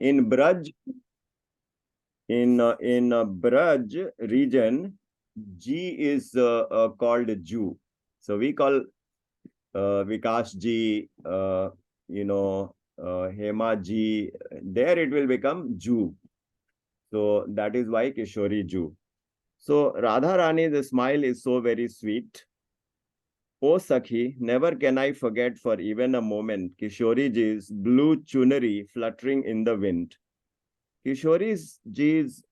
In Braj, in Braj region, G is called Jew. So we call Vikas ji, Hema ji. There it will become Jew. So that is why Kishori Jew. So Radha Rani's smile is so very sweet. Oh Sakhi, never can I forget for even a moment Kishori ji's blue chunari fluttering in the wind. Kishori ji's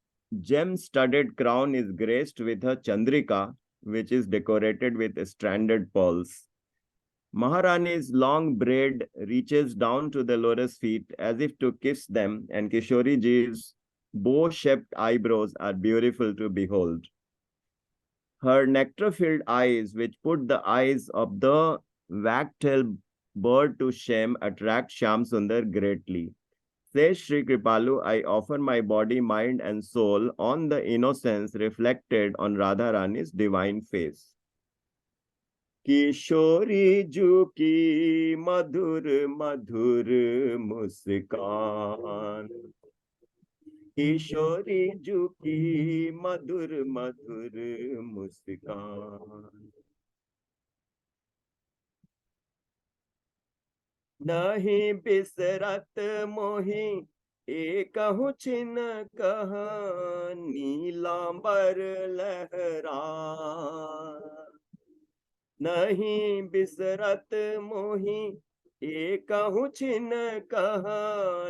gem-studded crown is graced with a chandrika, which is decorated with stranded pearls. Maharani's long braid reaches down to the lotus feet as if to kiss them, and Kishori ji's bow-shaped eyebrows are beautiful to behold. Her nectar-filled eyes, which put the eyes of the wag-tailed bird to shame, attract Shyam Sundar greatly. Says Sri Kripalu, I offer my body, mind, and soul on the innocence reflected on Radha Rani's divine face. किशोरी जू की मधुर मधुर मुस्कान किशोरी जू की मधुर मधुर मुस्कान नहीं बिसरत मोही एकहु छिन कह नीलांबर लहरा नहीं बिसरत मोही एकहु छिन कह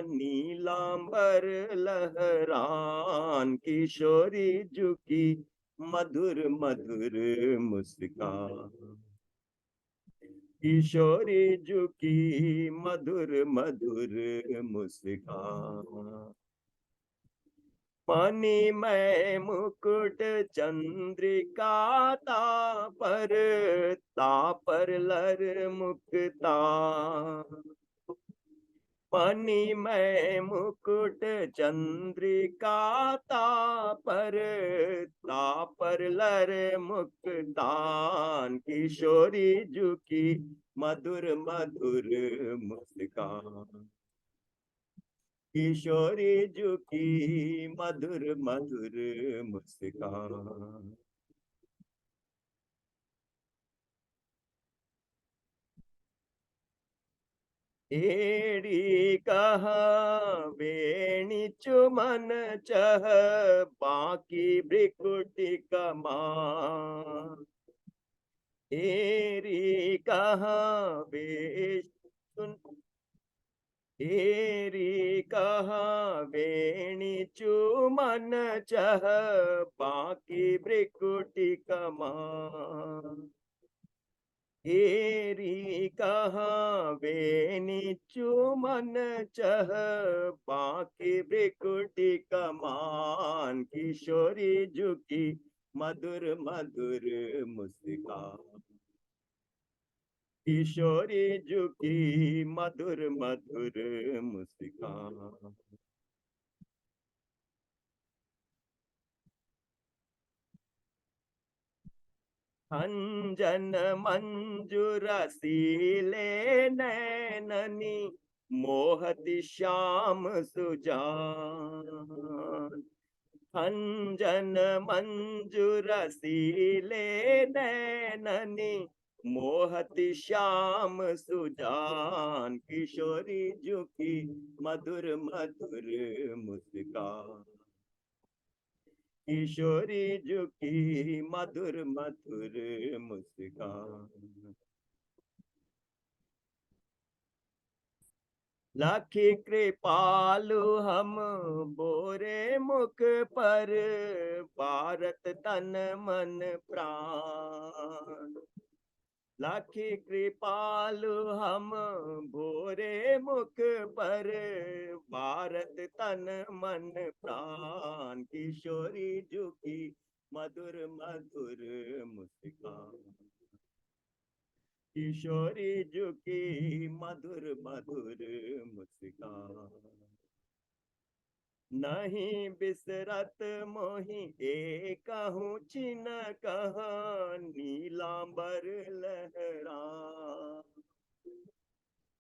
नीलांबर लहरान किशोरी जुकी मधुर मधुर मुस्कान किशोरी जुकी मधुर मधुर मुस्कान मणि में मुकुट चंद्रिका तापर लर मुक्ता मणि में मुकुट चंद्रिका तापर लर मुक्तान किशोरी जुकी मधुर मधुर मुस्कान किशोरी जुकी मधुर मधुर मुस्कान एड़ी कहा वेणी चुमन चह बाकी भ्रिकुटी कमान एरी कहा वे एरी कहा वेणी चुमन चह बाकी भ्रिकुटी कमान एरी कहा वेणी चुमन चह बाकी भ्रिकुटी कमान किशोरी जुकी मधुर मधुर मुस्कान किशोरी जुकी मधुर मधुर मुस्कान अंजन मंजुर सीले नैननी मोहति श्याम सुजान अंजन मंजुर सीले नैननी मोहति श्याम सुजान किशोरी जुकी मधुर मधुर मुस्कान किशोरी जुकी मधुर मधुर मुस्कान लखी कृपालु हम बोरे मुख पर भारत तन मन प्राण लखी कृपालु हम भोरे मुख पर भारत तन मन प्राण किशोरी जुकी मधुर मधुर मुस्कान किशोरी जुकी मधुर मधुर मुस्कान नहीं बिसरत मोही एकहु छिन कह नीलांबर लहरा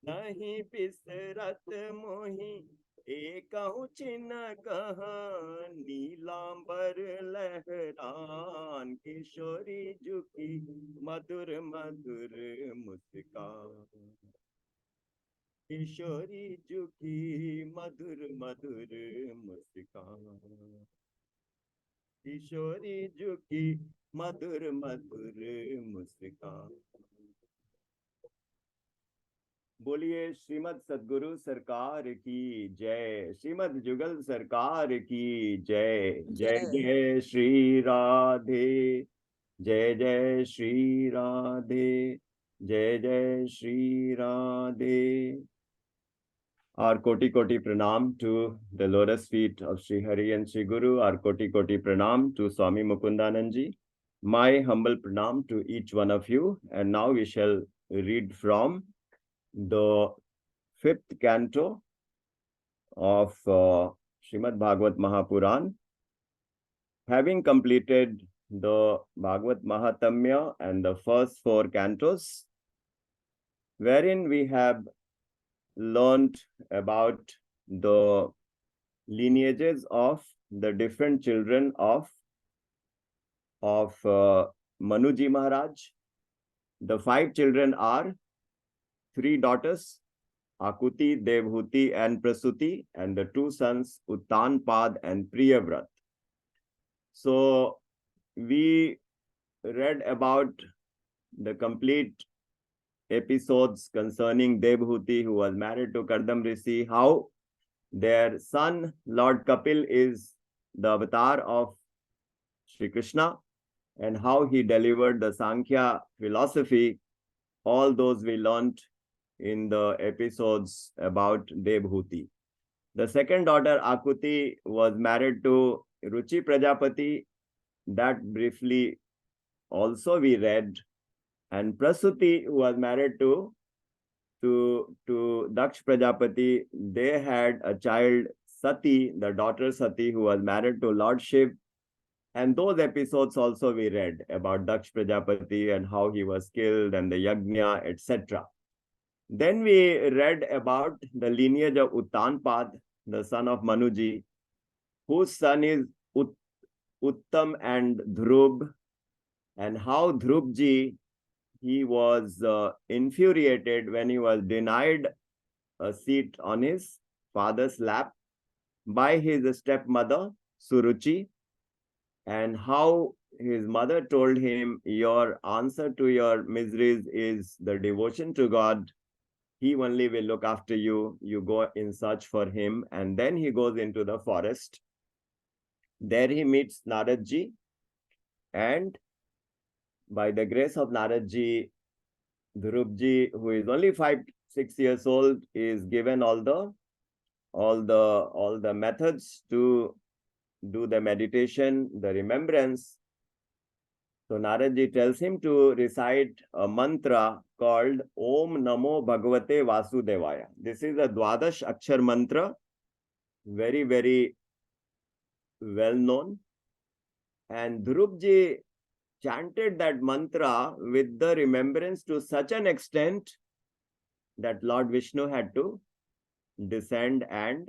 नहीं बिसरत मोही एकहु चिन कहाँ नीलांबर लहरान, किशोरी झुकी मधुर मधुर मुस्कान, किशोरी झुकी मधुर मधुर मुस्कान, किशोरी झुकी मधुर मधुर मुस्कान। बोलिए श्रीमद सद्गुरु सरकार की जय, श्रीमद जुगल सरकार की जय। जय जय श्री राधे, जय जय श्री राधे, जय जय Shri Radhe. Our koti koti pranam to the lotus feet of Sri Hari and Sri Guru. Our koti koti pranam to Swami Mukundanandji. My humble pranam to each one of you. And now we shall read from the fifth canto of Srimad Bhagwat Mahapuran. Having completed the Bhagwat Mahatamya and the first four cantos, wherein we have learned about the lineages of the different children of Manuji Maharaj. The 5 children are 3 daughters, Akuti, Devhuti, and Prasuti, and the 2 sons, Uttanpad and Priyavrat. So we read about the complete episodes concerning Devhuti, who was married to Kardam Rishi, how their son, Lord Kapil, is the avatar of Sri Krishna, and how he delivered the Sankhya philosophy. All those we learned in the episodes about Devhuti. The second daughter, Akuti, was married to Ruchi Prajapati. That briefly also we read. And Prasuti, who was married to Daksh Prajapati, they had a child, Sati, the daughter Sati, who was married to Lord Shiv. And those episodes also we read about Daksh Prajapati and how he was killed and the yajna, etc. Then we read about the lineage of Uttanpad, the son of Manuji, whose son is Uttam and Dhruv, and how Dhruvji, he was infuriated when he was denied a seat on his father's lap by his stepmother, Suruchi, and how his mother told him, your answer to your miseries is the devotion to God. He only will look after you. You go in search for him. And then he goes into the forest. There he meets Naradji. And by the grace of Naradji, Dhrupji, who is only 5-6 years old, is given all the methods to do the meditation, the remembrance. So Naradji tells him to recite a mantra called Om Namo Bhagavate Vasudevaya. This is a Dwadash Akshar mantra, very, very well known. And Dhrupji chanted that mantra with the remembrance to such an extent that Lord Vishnu had to descend and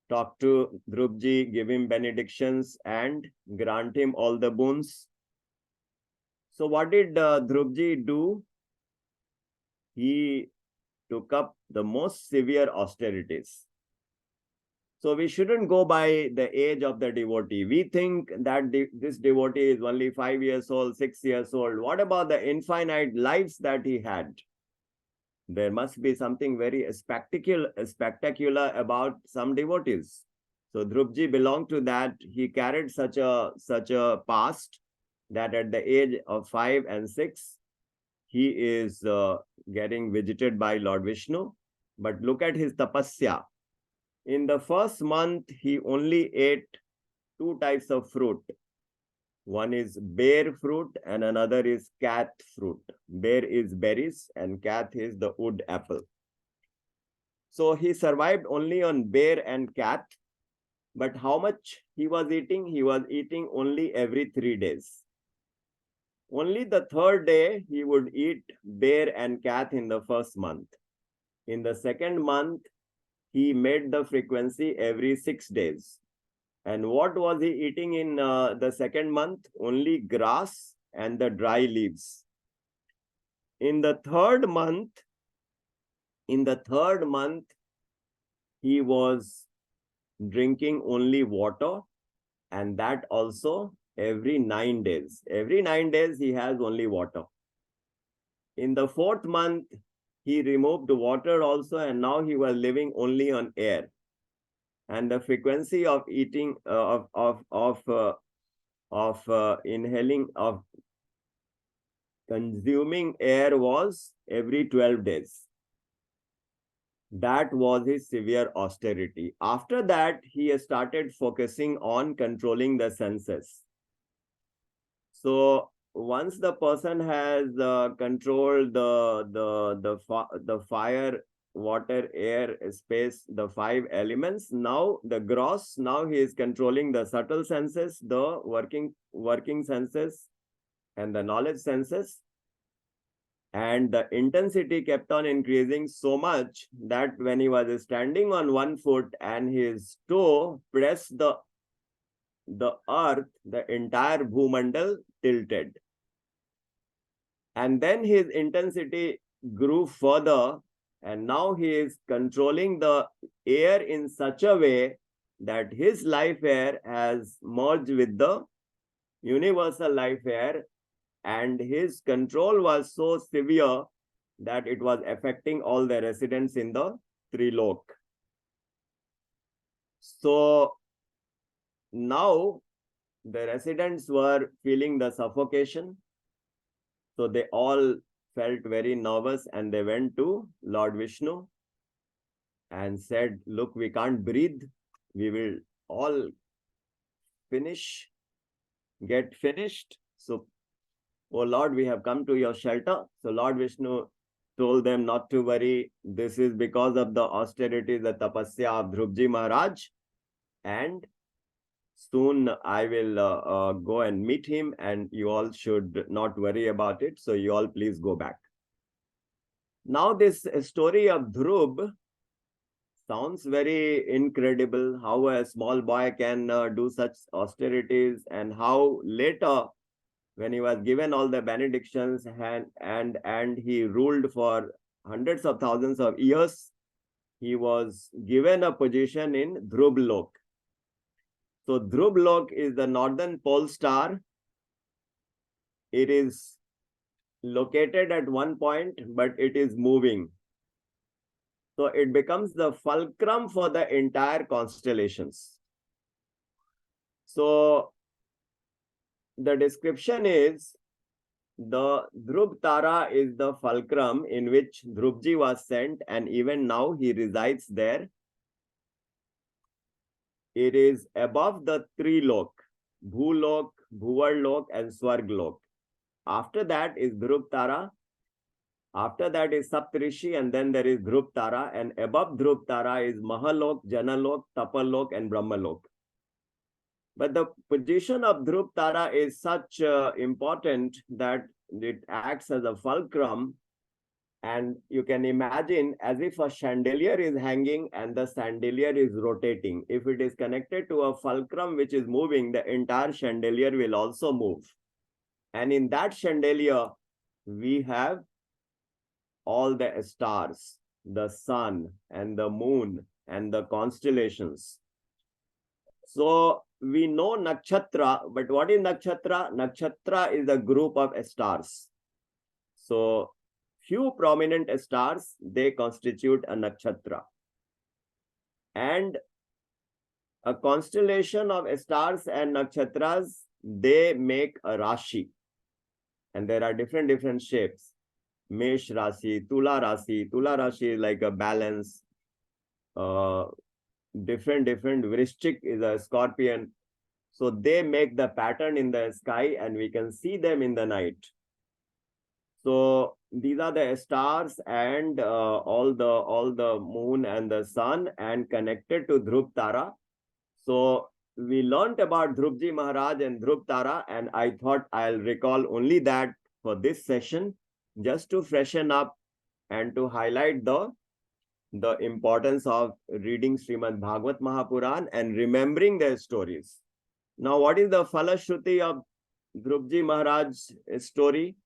talk to Dhrupji, give him benedictions and grant him all the boons. So what did Dhrupji do? He took up the most severe austerities. So we shouldn't go by the age of the devotee. We think that this devotee is only 5 years old, 6 years old. What about the infinite lives that he had? There must be something very spectacular about some devotees. So Dhrupji belonged to that. He carried such a past that at the age of 5 and 6, he is getting visited by Lord Vishnu. But look at his tapasya. In the first month, he only ate 2 types of fruit. One is bear fruit and another is cat fruit. Bear is berries and cat is the wood apple. So he survived only on bear and cat. But how much he was eating? He was eating only every 3 days. Only the 3rd day, he would eat bear and cat in the first month. In the second month, he made the frequency every 6 days. And what was he eating in the second month? Only grass and the dry leaves. In the third month, he was drinking only water, and that also every 9 days. Every 9 days, he has only water. In the fourth month, he removed water also, and now he was living only on air. And the frequency of eating, inhaling, of consuming air was every 12 days. That was his severe austerity. After that, he started focusing on controlling the senses. So once the person has controlled the fire, water, air, space, the 5 elements, now the gross, now he is controlling the subtle senses, the working senses, and the knowledge senses. And the intensity kept on increasing so much that when he was standing on one foot and his toe pressed the earth, the entire Bhumandal tilted. And then his intensity grew further, and now he is controlling the air in such a way that his life air has merged with the universal life air, and his control was so severe that it was affecting all the residents in the Trilok. So now the residents were feeling the suffocation. So they all felt very nervous, and they went to Lord Vishnu and said, look, we can't breathe. We will all get finished. So, oh Lord, we have come to your shelter. So Lord Vishnu told them not to worry. This is because of the austerity, the tapasya of Dhrupji Maharaj. And soon I will go and meet him, and you all should not worry about it. So you all please go back. Now this story of Dhruv sounds very incredible, how a small boy can do such austerities, and how later, when he was given all the benedictions and he ruled for hundreds of thousands of years, he was given a position in Dhruv Lok. So Dhruv Lok is the northern pole star. It is located at one point, but it is moving. So it becomes the fulcrum for the entire constellations. So the description is, the Dhruv Tara is the fulcrum in which Dhrupji was sent, and even now he resides there. It is above the Trilok, Bhulok, Bhuvarlok, and Swarglok. After that is Dhruv Tara. After that is Saptrishi, and then there is Dhruv Tara, and above Dhruv Tara is Mahalok, Janalok, Tapalok, and Brahmalok. But the position of Dhruv Tara is such important that it acts as a fulcrum, and you can imagine as if a chandelier is hanging and the chandelier is rotating. If it is connected to a fulcrum which is moving, the entire chandelier will also move. And in that chandelier, we have all the stars, the sun and the moon and the constellations. So we know nakshatra, but what is nakshatra? Nakshatra is a group of stars. So few prominent stars, they constitute a nakshatra. And a constellation of stars and nakshatras, they make a rashi. And there are different shapes. Mesh Rashi, Tula Rashi. Tula Rashi is like a balance. Different. Vrishchik is a scorpion. So they make the pattern in the sky, and we can see them in the night. So these are the stars and all the moon and the sun, and connected to Dhruv Tara. So we learnt about Dhrupji Maharaj and Dhruv Tara, and I thought I'll recall only that for this session, just to freshen up and to highlight the the importance of reading Srimad Bhagwat Mahapuran and remembering their stories. Now, what is the Falashruti of Dhrupji Maharaj's story?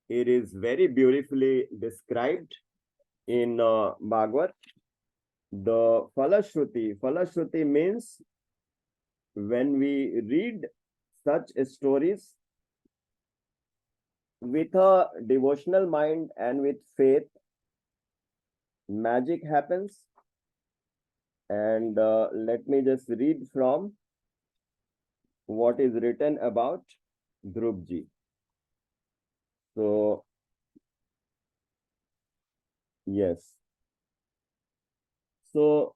It is very beautifully described in Bhagwat. The Falashruti means when we read such stories with a devotional mind and with faith, magic happens. And let me just read from what is written about Dhrupji. So, yes. So,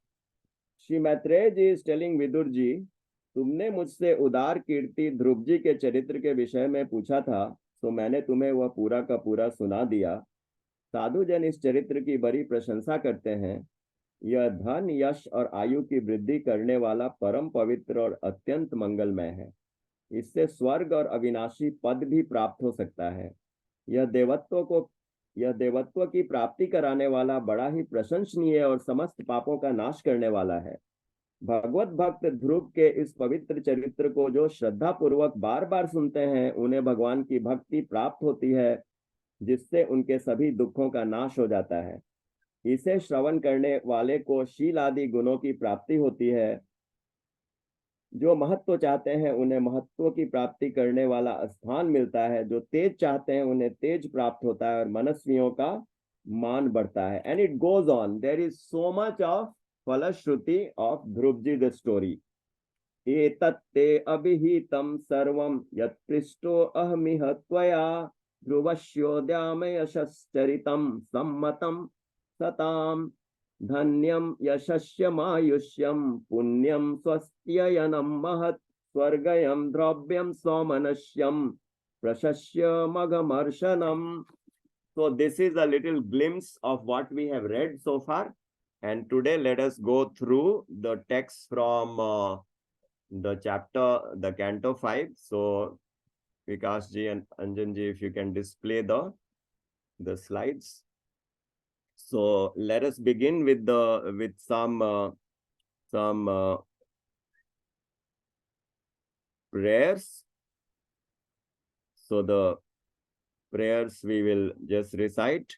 Shri Maitreya ji is telling Vidur ji, तुमने मुझसे उदार कीर्ति ध्रुव जी के चरित्र के विषय में पूछा था, तो मैंने तुम्हें वह पूरा का पूरा सुना दिया। साधु जन इस चरित्र की बड़ी प्रशंसा करते हैं। यह धन, यश और आयु की वृद्धि करने वाला परम पवित्र और अत्यंत मंगलमय है। इससे स्वर्ग और अविनाशी पद भी प्राप्त हो सकता है। यह देवत्व की प्राप्ति कराने वाला बड़ा ही प्रशंसनीय और समस्त पापों का नाश करने वाला है। भगवत भक्त ध्रुव के इस पवित्र चरित्र को जो श्रद्धा पूर्वक बार बार सुनते हैं, उन्हें भगवान की भक्ति प्राप्त होती है, जिससे उनके सभी दुखों का नाश हो जाता है। इसे श्रवण करने वाले को शील आदि गुणों की प्राप्ति होती है। जो महत्व चाहते हैं उन्हें महत्व की प्राप्ति करने वाला स्थान मिलता है। जो तेज चाहते हैं उन्हें तेज प्राप्त होता है और मनस्वियों का मान बढ़ता है। And it goes on. There is so much of फलश्रुति ऑफ ध्रुवजी द स्टोरी। एतत्ते अभिहितं सर्वं यत्पृष्टो अहमिह त्वया ध्रुवस्योद्यामयशश्चरितं सम्मतं सताम् धन्यं यशस्यमायुष्यं पुण्यं स्वस्त्ययनं महत् स्वर्गयं द्रव्यं स्वमनस्यं प्रशस्य मघमर्शनम्. So this is a little glimpse of what we have read so far, and today let us go through the text from the chapter, the Canto 5. So Vikas ji and Anjan ji, if you can display the slides. So let us begin with some prayers. So the prayers we will just recite.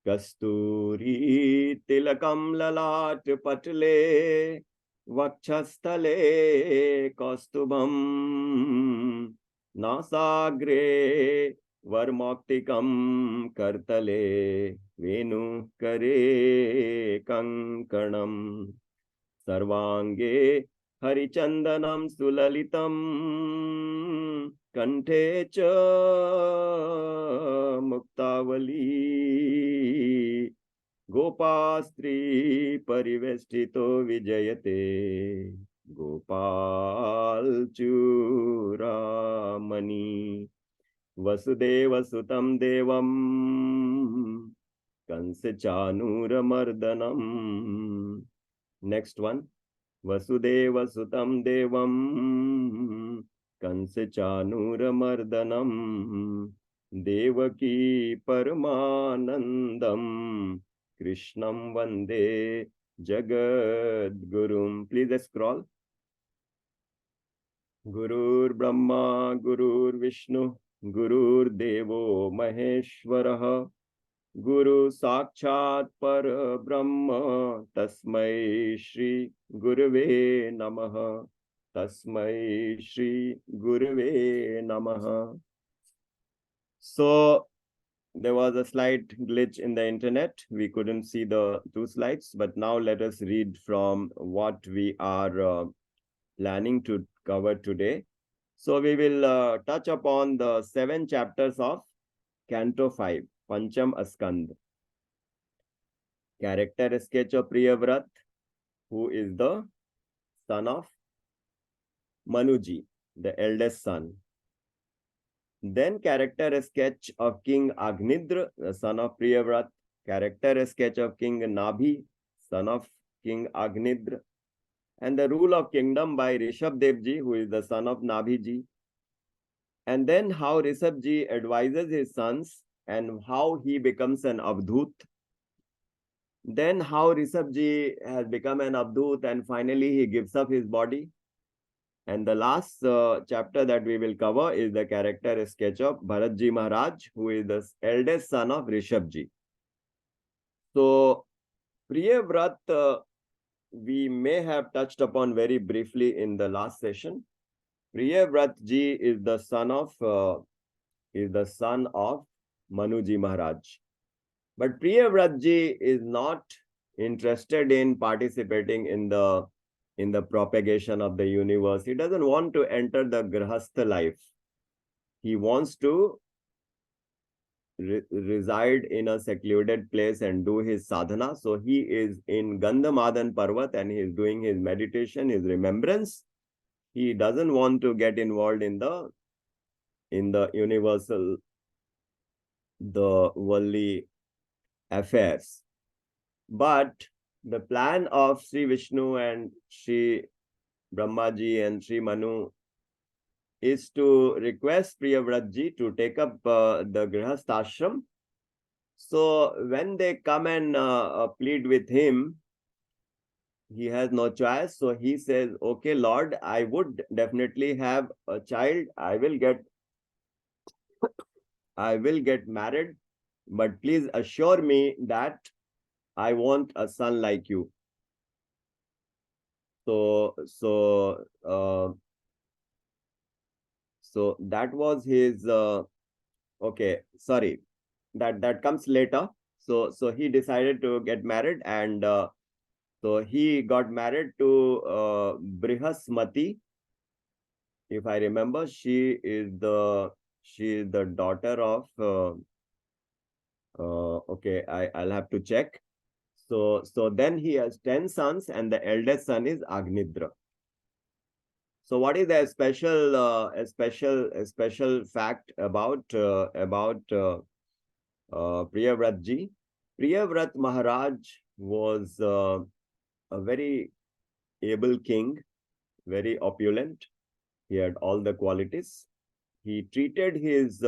Kasturi tilakam lalat patle vakshasthale kaustubham nasagre varmoktikam kartale venu kare kankanam sarvange harichandanam sulalitam kanthe cha muktavali gopastri parivestito vijayate gopal churamani Vasudeva Sutam Devam Kansa Chanuramardanam. Next one. Vasudeva Sutam Devam Kansa Chanuramardanam Devaki Paramanandam Krishnam Vande Jagad Gurum. Please scroll. Gurur Brahma Gurur Vishnu Gurur Devo Maheshwaraha Guru Sakshat Par Brahma Tasmai Shri Gurave Namaha Tasmai Shri Gurave Namaha. So there was a slight glitch in the internet. We couldn't see the two slides, but now let us read from what we are planning to cover today. So we will touch upon the 7 chapters of Canto 5, Pancham Askand. Character sketch of Priyavrat, who is the son of Manuji, the eldest son. Then character sketch of King Agnidra, the son of Priyavrat. Character sketch of King Nabhi, son of King Agnidra. And the rule of kingdom by Rishabh Dev Ji, who is the son of Nabhi Ji. And then how Rishabh Ji advises his sons and how he becomes an Avdhut. Then how Rishabhji has become an Abdut and finally he gives up his body. And the last chapter that we will cover is the character sketch of Bharatji Maharaj, who is the eldest son of Rishabhji. So, Priyavrat, we may have touched upon very briefly in the last session. Priyavrat ji is the son of Manuji Maharaj. But Priyavrat ji is not interested in participating in the propagation of the universe. He doesn't want to enter the Grahastha life. He wants to reside in a secluded place and do his sadhana. So he is in Gandhamadan Parvat and he is doing his meditation, his remembrance. He doesn't want to get involved in the universal, the worldly affairs. But the plan of Sri Vishnu and Sri Brahmaji and Sri Manu is to request Priyavratji to take up the Grihastashram. So when they come and plead with him, he has no choice. So he says, okay, Lord, I would definitely have a child. I will get married, but please assure me that I want a son like you. So that was his, okay, sorry, that comes later. So he decided to get married, and so he got married to Brihasmati. If I remember, she is the daughter of, okay, I'll have to check. So then he has 10 sons, and the eldest son is Agnidra. So what is the special fact about Priyavrat ji? Priyavrat Maharaj was a very able king, very opulent. He had all the qualities. He treated his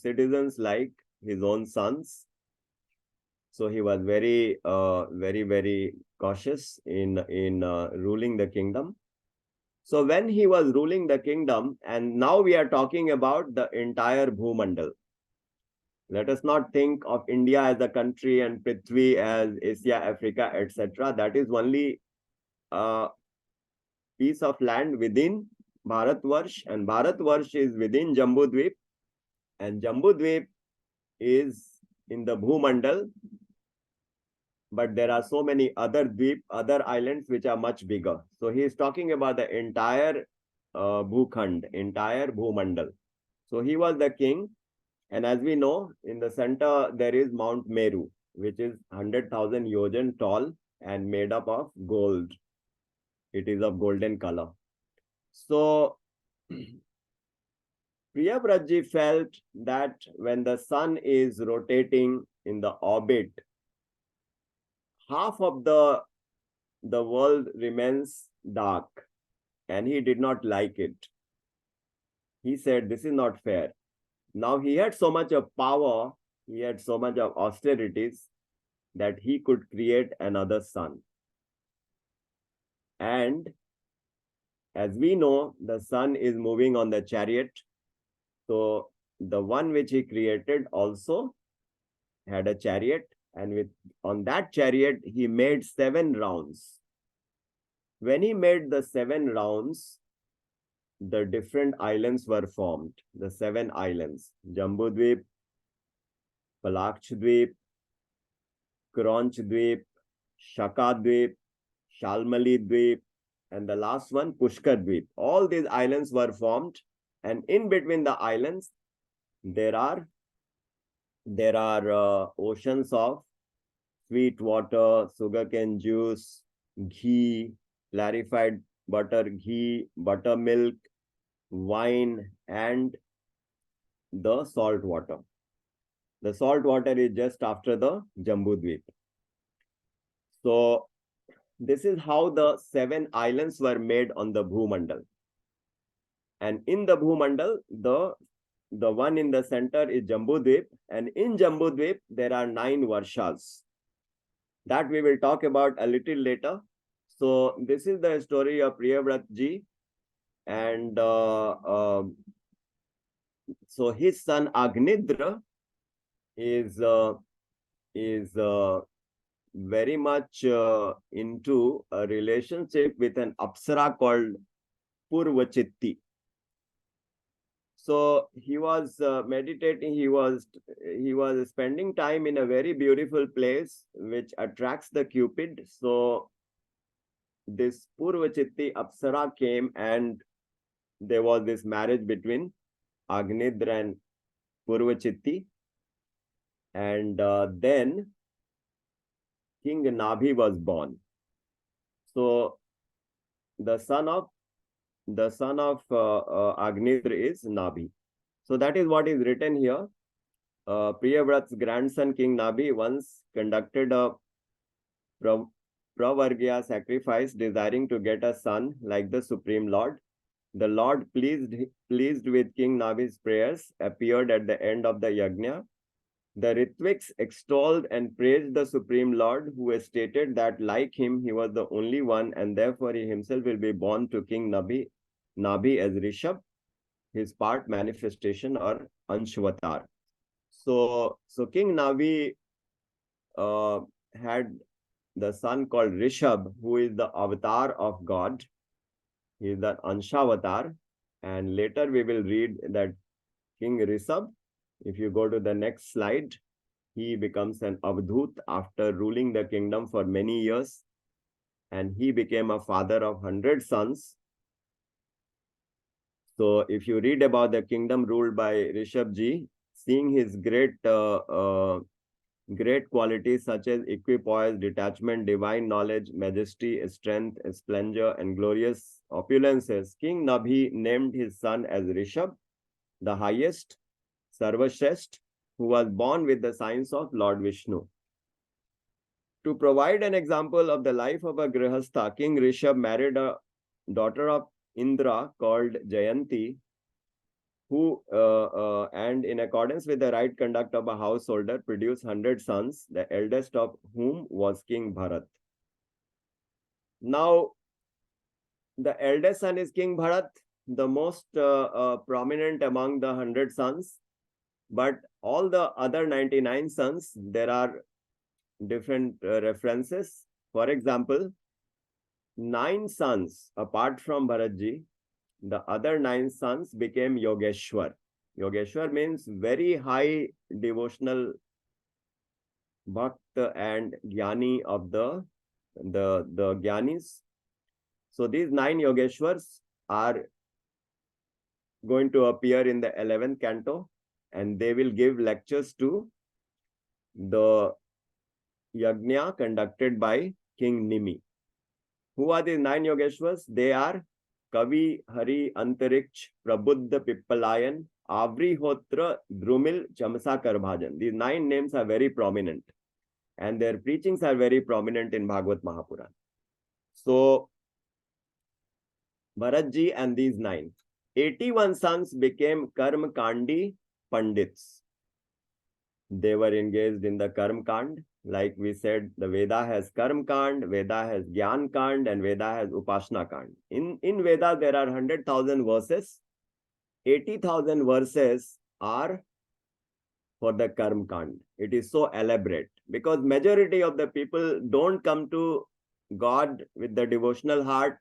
citizens like his own sons. So he was very cautious in ruling the kingdom. So when he was ruling the kingdom, and now we are talking about the entire Bhumandal. Let us not think of India as a country and Prithvi as Asia, Africa, etc. That is only a piece of land within Bharatvarsh, and Bharatvarsh is within Jambudvip, and Jambudvip is in the Bhumandal, but there are so many other dweep, other islands which are much bigger. So he is talking about the entire Bhukhand, entire Bhumandal. So he was the king, and as we know, in the center there is Mount Meru, which is 100,000 yojan tall and made up of gold. It is of golden color. So Priyavratji felt that when the sun is rotating in the orbit, half of the world remains dark, and he did not like it. He said, this is not fair. Now he had so much of power, he had so much of austerities that he could create another sun. And as we know, the sun is moving on the chariot. So the one which he created also had a chariot, and on that chariot, he made 7 rounds. When he made the 7 rounds, the different islands were formed, the 7 islands: Jambudvip, Palakshadvip, Kronchadvip, Shakadvip, Shalmalidvip, and the last one, Pushkardvip. All these islands were formed, and in between the islands, there are oceans of sweet water, sugarcane juice, ghee, clarified butter, ghee, buttermilk, wine, and the salt water. The salt water is just after the Jambudvip. So this is how the 7 islands were made on the Bhumandal. And in the Bhumandal, the one in the center is Jambudvip, and in Jambudvip there are 9 Varshas. That we will talk about a little later. So this is the story of Priyavrat ji, and so his son Agnidra is very much into a relationship with an Apsara called Purvachitti. So he was meditating. He was spending time in a very beautiful place which attracts the Cupid. So this Purvachitti Apsara came, and there was this marriage between Agnidra and Purvachitti, and then King Nabhi was born. So the son of Agnidra is Nabhi. So that is what is written here. Priyavrat's grandson King Nabhi once conducted a Pravargya sacrifice, desiring to get a son like the Supreme Lord. The Lord, pleased with King Nabhi's prayers, appeared at the end of the yajna. The Ritviks extolled and praised the Supreme Lord, who stated that like him, he was the only one, and therefore he himself will be born to King Nabhi as Rishabh, his part manifestation or Anshavatar. So King Nabhi had the son called Rishabh, who is the avatar of God. He is the Anshavatar. And later we will read that King Rishabh, if you go to the next slide, he becomes an Avdhut after ruling the kingdom for many years. And he became a father of 100 sons. So if you read about the kingdom ruled by Rishabhji, seeing his great qualities such as equipoise, detachment, divine knowledge, majesty, strength, splendor, and glorious opulences, King Nabhi named his son as Rishabh, the highest, Sarvashrest, who was born with the signs of Lord Vishnu. To provide an example of the life of a Grihastha, King Rishabh married a daughter of Indra called Jayanti, who, and in accordance with the right conduct of a householder, produced 100 sons, the eldest of whom was King Bharat. Now, the eldest son is King Bharat, the most prominent among the 100 sons, but all the other 99 sons, there are different references. For example, 9 sons, apart from Bharatji, the other 9 sons became Yogeshwar. Yogeshwar means very high devotional bhakt and jnani of the jnanis. So these 9 Yogeshwars are going to appear in the 11th canto, and they will give lectures to the yajna conducted by King Nimi. Who are these 9 Yogeshwars? They are Kavi, Hari, Antariksh, Prabuddha, Pippalayan, Avrihotra, Drumil, Chamsakar Bhajan. These 9 names are very prominent, and their preachings are very prominent in Bhagavad Mahapuran. So, Bharatji and these 9. 81 sons became Karma Kandi Pandits. They were engaged in the Karma Kand. Like we said, the Veda has Karma Kand, Veda has Gyan Kand, and Veda has Upasana Kand. In Veda, there are 100,000 verses. 80,000 verses are for the Karma Kand. It is so elaborate because majority of the people don't come to God with the devotional heart.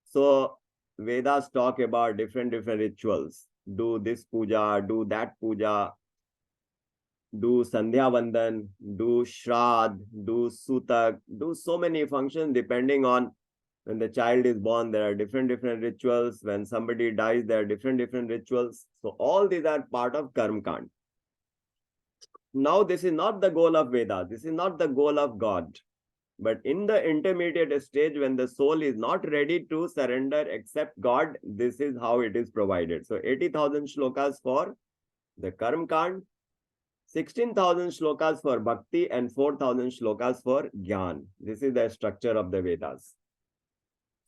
So Vedas talk about different rituals. Do this puja, do that puja, do Sandhya Vandan, do Shrad, do Sutak, do so many functions depending on when the child is born, there are different rituals. When somebody dies, there are different rituals. So all these are part of Karma Kand. Now, this is not the goal of Veda. This is not the goal of God. But in the intermediate stage, when the soul is not ready to surrender except God, this is how it is provided. So 80,000 shlokas for the Karma Kand, 16,000 shlokas for Bhakti, and 4,000 shlokas for Gyan. This is the structure of the Vedas.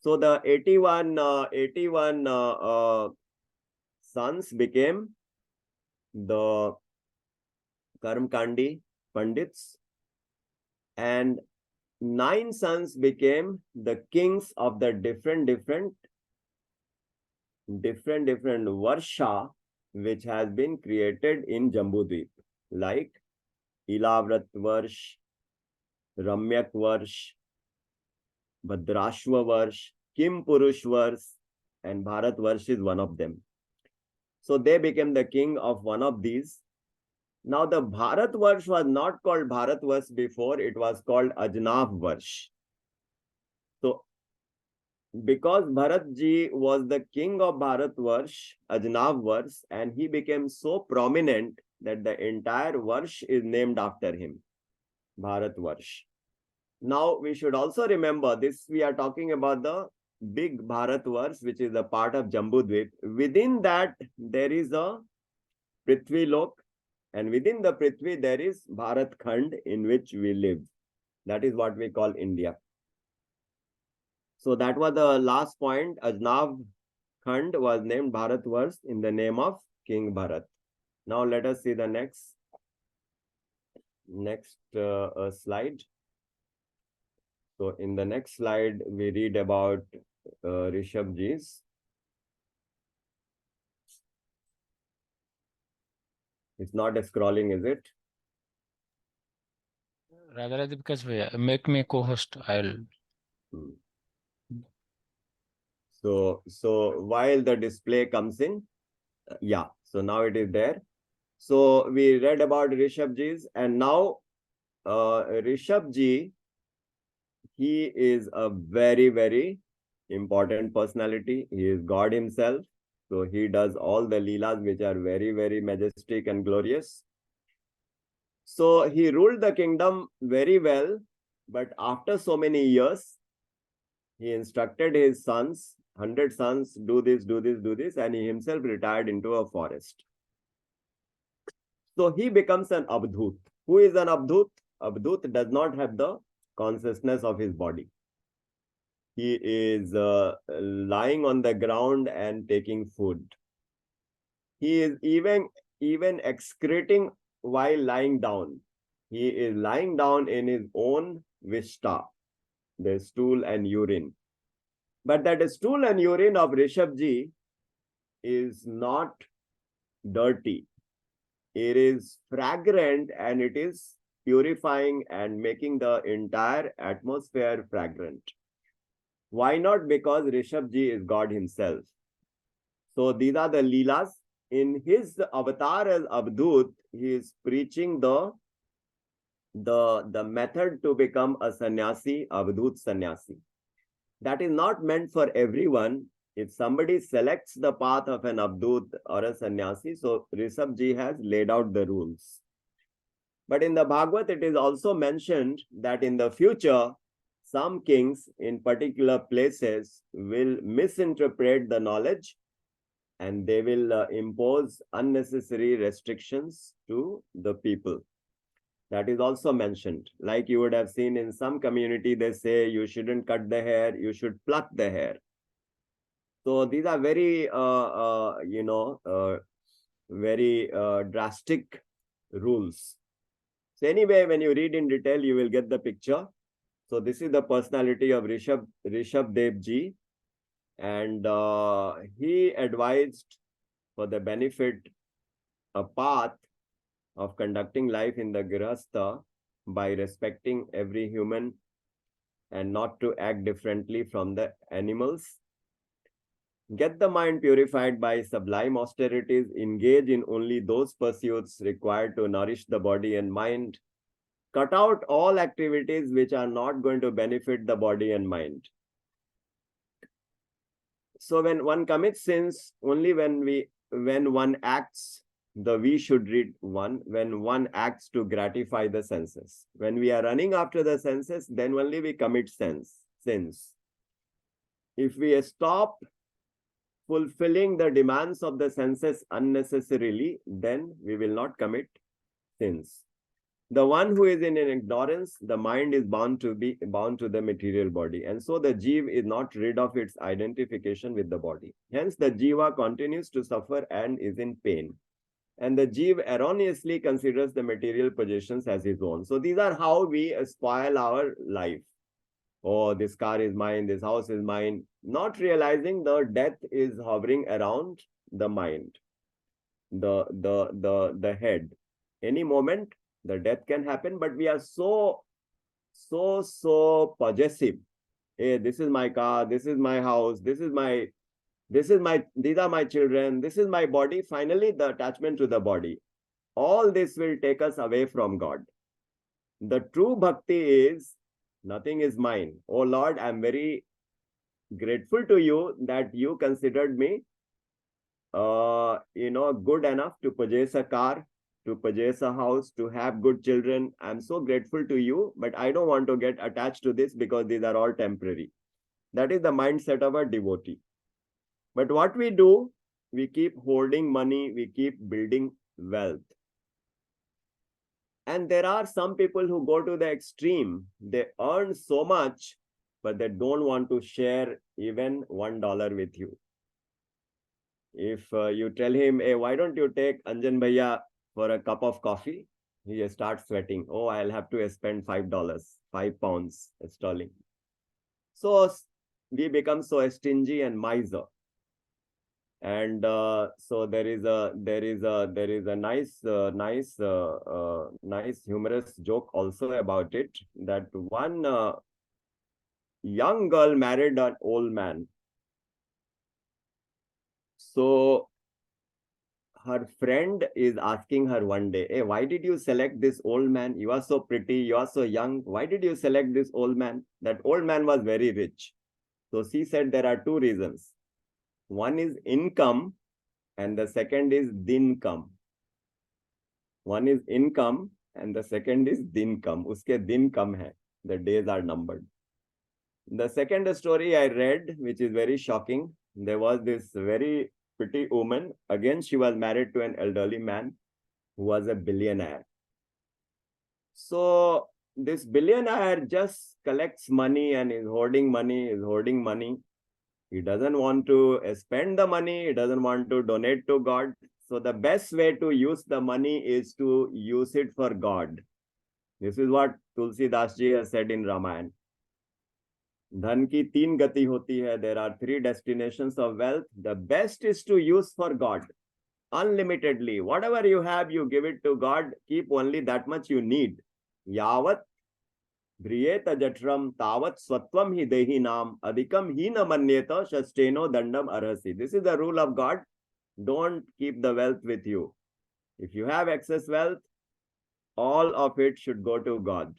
So the 81 sons became the Karmkandi Pandits, And 9 sons became the kings of the different Varsha, which has been created in Jambudvip, like Ilavrat Varsh, Ramyak Varsh, Bhadrashva Varsh, Kim Purush Varsh, and Bharat Varsh is one of them. So they became the king of one of these. Now the Bharat Varsh was not called Bharat Varsh before, it was called Ajnav Varsh. So because Bharat ji was the king of Bharat Varsh, Ajnav Varsh, and he became so prominent that the entire Varsh is named after him, Bharat Varsh. Now we should also remember this, we are talking about the big Bharat Varsh, which is a part of Jambudvip. Within that, there is a Prithvi Lok, and within the Prithvi, there is Bharat Khand in which we live. That is what we call India. So that was the last point. Ajnav Khand was named Bharat Varsh in the name of King Bharat. Now let us see the next slide. So in the next slide, we read about Rishabhjis. It's not scrolling, is it? Rather, because make me co-host, I'll. So while the display comes in, yeah, so now it is there. So we read about Rishabhjis, and now Rishabhji, he is a very, very important personality. He is God himself. So he does all the leelas which are very, very majestic and glorious. So he ruled the kingdom very well, but after so many years, he instructed his sons, 100 sons, do this, do this, do this, and he himself retired into a forest. So he becomes an Abdhut. Who is an Abdhut? Abdhut does not have the consciousness of his body. He is lying on the ground and taking food. He is even excreting while lying down. He is lying down in his own vishta, the stool and urine. But that stool and urine of Rishabhji is not dirty. It is fragrant and it is purifying and making the entire atmosphere fragrant. Why not? Because Rishabhji is God himself. So these are the leelas. In his avatar as Abdut, he is preaching the method to become a sannyasi, Abdut sannyasi. That is not meant for everyone. If somebody selects the path of an Abdut or a sannyasi, so Rishabhji has laid out the rules. But in the Bhagavad, it is also mentioned that in the future, some kings in particular places will misinterpret the knowledge and they will impose unnecessary restrictions to the people. That is also mentioned. Like you would have seen in some community, they say you shouldn't cut the hair, you should pluck the hair. So these are very, very drastic rules. So anyway, when you read in detail, you will get the picture. So this is the personality of Rishabh Dev Ji. And he advised for the benefit a path of conducting life in the Grihastha by respecting every human and not to act differently from the animals. Get the mind purified by sublime austerities, engage in only those pursuits required to nourish the body and mind. Cut out all activities which are not going to benefit the body and mind. So when one commits sins, only when one acts, we should read when one acts to gratify the senses. When we are running after the senses, then only we commit sins. If we stop fulfilling the demands of the senses unnecessarily, then we will not commit sins. The one who is in an ignorance, the mind is bound to the material body. And so the jiva is not rid of its identification with the body. Hence, the jiva continues to suffer and is in pain. And the Jeev erroneously considers the material possessions as his own. So these are how we spoil our life. Oh, this car is mine, this house is mine, not realizing the death is hovering around the mind, the head. Any moment, the death can happen, but we are so possessive. Hey, this is my car, this is my house, these are my children, this is my body. Finally, the attachment to the body. All this will take us away from God. The true bhakti is nothing is mine. Oh Lord, I'm very grateful to you that you considered me, good enough to possess a car, to possess a house, to have good children. I'm so grateful to you, but I don't want to get attached to this because these are all temporary. That is the mindset of a devotee. But what we do, we keep hoarding money, we keep building wealth. And there are some people who go to the extreme. They earn so much, but they don't want to share even $1 with you. If you tell him, hey, why don't you take Anjan Bhaiya for a cup of coffee? He starts sweating. Oh, I'll have to spend $5, 5 pounds sterling. So we become so stingy and miser. And so there is a nice humorous joke also about it, that one young girl married an old man. So her friend is asking her one day, hey, why did you select this old man? You are so pretty, you are so young. Why did you select this old man? That old man was very rich. So she said there are two reasons. One is income, and the second is dinkam. One is income, and the second is dinkam. Uske din kam hai. The days are numbered. The second story I read, which is very shocking, there was this very pretty woman. Again, she was married to an elderly man who was a billionaire. So this billionaire just collects money and is hoarding money, He doesn't want to spend the money. He doesn't want to donate to God. So the best way to use the money is to use it for God. This is what Tulsidas ji has said in Ramayana. धन की तीन गति होती है. There are three destinations of wealth. The best is to use for God unlimitedly. Whatever you have, you give it to God. Keep only that much you need. Yavat ध्रियेत जठरम तावत स्वत्वम hi dehi नाम adhikam hi न मन्येत शस्टेनो दंडम अर्हसि. This is the rule of God. Don't keep the wealth with you. If you have excess wealth, all of it should go to God.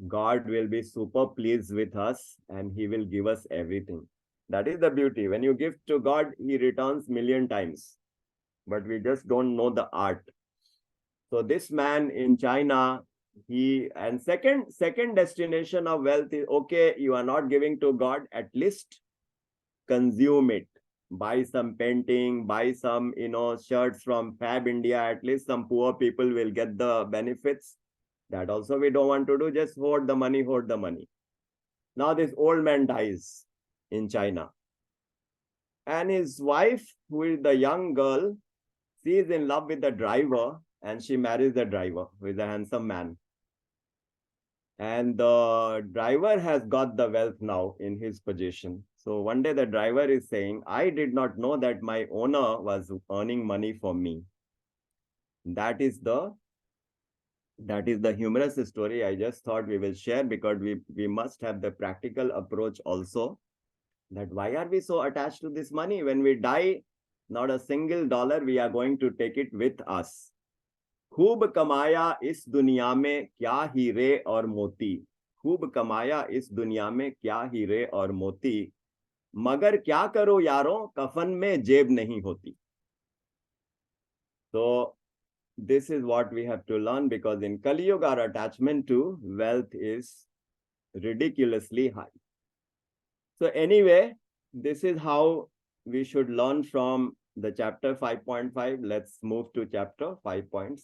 God will be super pleased with us and he will give us everything. That is the beauty. When you give to God, he returns million times. But we just don't know the art. So this man in China, second destination of wealth is, okay, you are not giving to God, at least consume it. Buy some painting, buy some, shirts from Fab India. At least some poor people will get the benefits. That also we don't want to do. Just hoard the money, hoard the money. Now this old man dies in China. And his wife, who is the young girl, she is in love with the driver and she marries the driver, who is a handsome man. And the driver has got the wealth now in his possession. So one day the driver is saying, I did not know that my owner was earning money for me. That is the humorous story I just thought we will share, because we must have the practical approach also. That why are we so attached to this money? When we die, not a single dollar we are going to take it with us. खूब कमाया इस दुनिया में क्या हीरे और मोती. खूब कमाया इस दुनिया में क्या हीरे और मोती, मगर क्या करो यारों, कफन में जेब नहीं होती. So this is what we have to learn, because in Kali Yuga our attachment to wealth is ridiculously high. So anyway, this is how we should learn from the chapter 5.5. Let's move to chapter 5.6.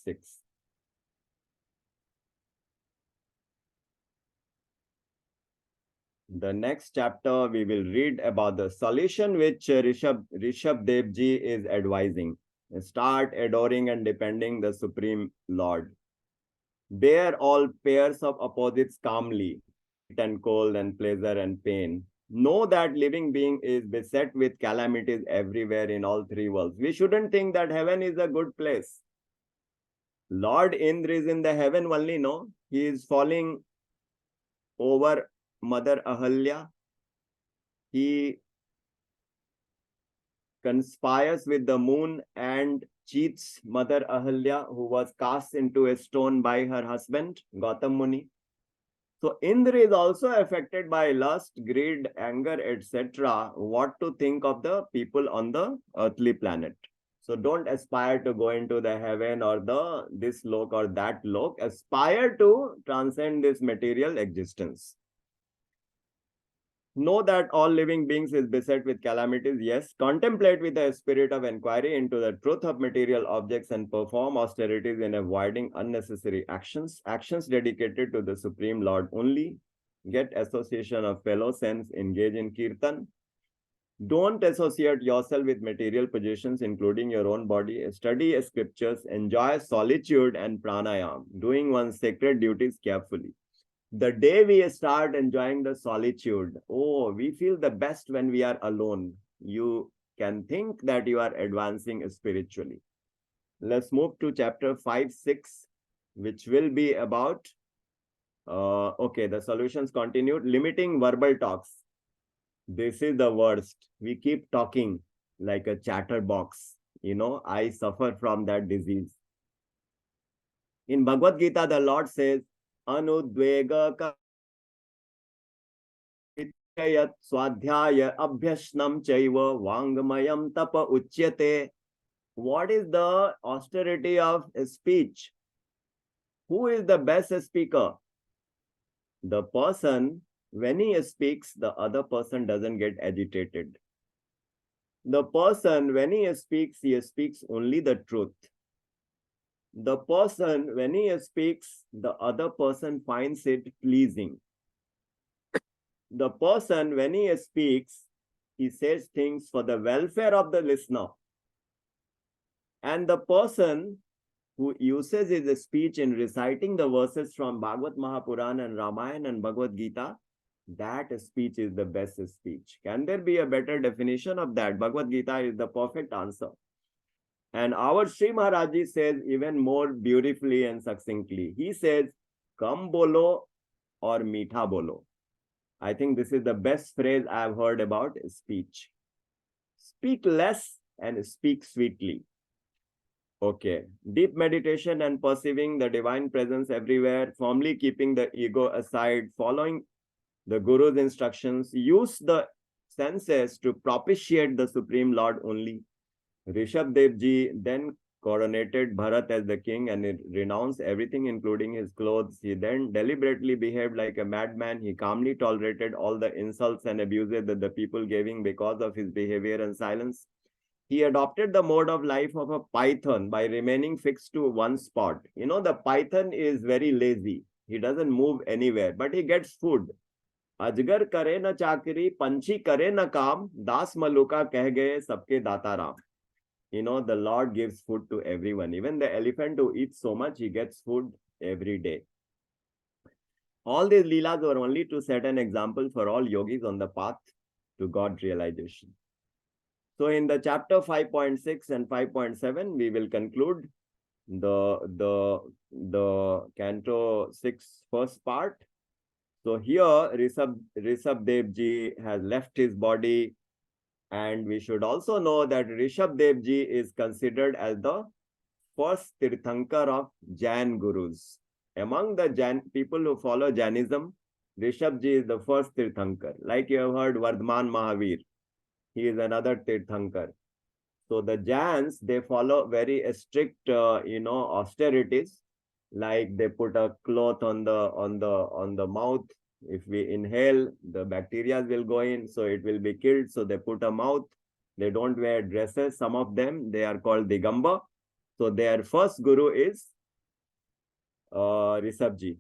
The next chapter we will read about the solution which Rishabh Dev ji is advising. Start adoring and depending the Supreme Lord. Bear all pairs of opposites calmly, heat and cold and pleasure and pain. Know that living being is beset with calamities everywhere in all three worlds. We shouldn't think that heaven is a good place. Lord Indra is in the heaven only, no? He is falling over Mother Ahalya. He conspires with the moon and cheats Mother Ahalya, who was cast into a stone by her husband, Gautam Muni. So Indra is also affected by lust, greed, anger, etc. What to think of the people on the earthly planet. So don't aspire to go into the heaven or this lok or that lok. Aspire to transcend this material existence. Know that all living beings is beset with calamities. Yes, contemplate with a spirit of inquiry into the truth of material objects and perform austerities in avoiding unnecessary actions. Actions dedicated to the Supreme Lord only. Get association of fellow saints, engage in kirtan. Don't associate yourself with material possessions, including your own body. Study scriptures, enjoy solitude and pranayam, doing one's sacred duties carefully. The day we start enjoying the solitude, oh, we feel the best when we are alone. You can think that you are advancing spiritually. Let's move to chapter 5, 6, which will be about, okay, the solutions continued. Limiting verbal talks. This is the worst. We keep talking like a chatterbox. You know, I suffer from that disease. In Bhagwat Gita, the Lord says, Anudvega swadhyaya abhyasnam chaiva vangmayam tapa uchyate. What is the austerity of speech? Who is the best speaker? The person, when he speaks, the other person doesn't get agitated. The person, when he speaks only the truth. The person, when he speaks, the other person finds it pleasing. The person, when he speaks, he says things for the welfare of the listener. And the person who uses his speech in reciting the verses from Bhagavad Mahapurana and Ramayana and Bhagavad Gita, that speech is the best speech. Can there be a better definition of that? Bhagavad Gita is the perfect answer. And our Sri Maharaji says even more beautifully and succinctly. He says, Kam bolo or meetha bolo. I think this is the best phrase I have heard about speech. Speak less and speak sweetly. Okay. Deep meditation and perceiving the divine presence everywhere, firmly keeping the ego aside, following the Guru's instructions, use the senses to propitiate the Supreme Lord only. Rishabh Dev Ji then coronated Bharat as the king and renounced everything, including his clothes. He then deliberately behaved like a madman. He calmly tolerated all the insults and abuses that the people gave him because of his behavior and silence. He adopted the mode of life of a python by remaining fixed to one spot. You know, the python is very lazy. He doesn't move anywhere, but he gets food. Ajgar kare na chakri, panchi kare na kam, das maluka keh gaye sabke data ram. You know, the Lord gives food to everyone. Even the elephant who eats so much, he gets food every day. All these leelas were only to set an example for all yogis on the path to God realization. So in the chapter 5.6 and 5.7, we will conclude the Canto 6 first part. So here, Rishabh Dev Ji has left his body. And we should also know that Rishabh Dev Ji is considered as the first Tirthankar of Jain Gurus. Among the Jain people who follow Jainism, Rishabh Ji is the first Tirthankar. Like you have heard Vardhman Mahavir, he is another Tirthankar. So the Jains, they follow very strict, austerities. Like they put a cloth on the mouth. If we inhale, the bacteria will go in, so it will be killed. So they put a mouth. They don't wear dresses. Some of them, they are called Digamba. So their first guru is Rishabh Ji.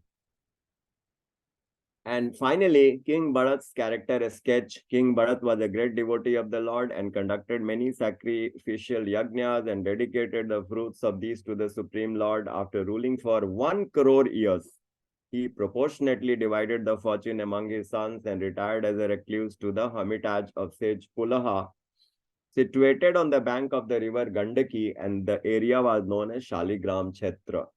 And finally, King Bharat's character sketch. King Bharat was a great devotee of the Lord and conducted many sacrificial yajnas and dedicated the fruits of these to the Supreme Lord. After ruling for 1 crore years, he proportionately divided the fortune among his sons and retired as a recluse to the hermitage of sage Pulaha, situated on the bank of the river Gandaki, and the area was known as Shaligram Kshetra.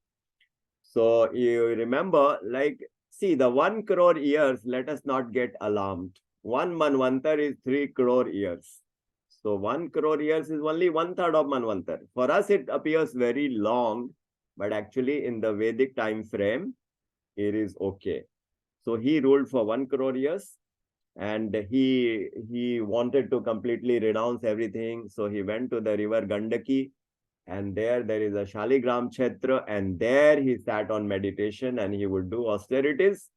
So you remember, like, see, the 1 crore years, let us not get alarmed. One Manvantar is 3 crore years. So 1 crore years is only 1/3 of Manvantar. For us, it appears very long, but actually in the Vedic time frame, it is okay. So he ruled for 1 crore years, and he wanted to completely renounce everything. So he went to the river Gandaki, and there is a Shaligram Kshetra, and there he sat on meditation and he would do austerities.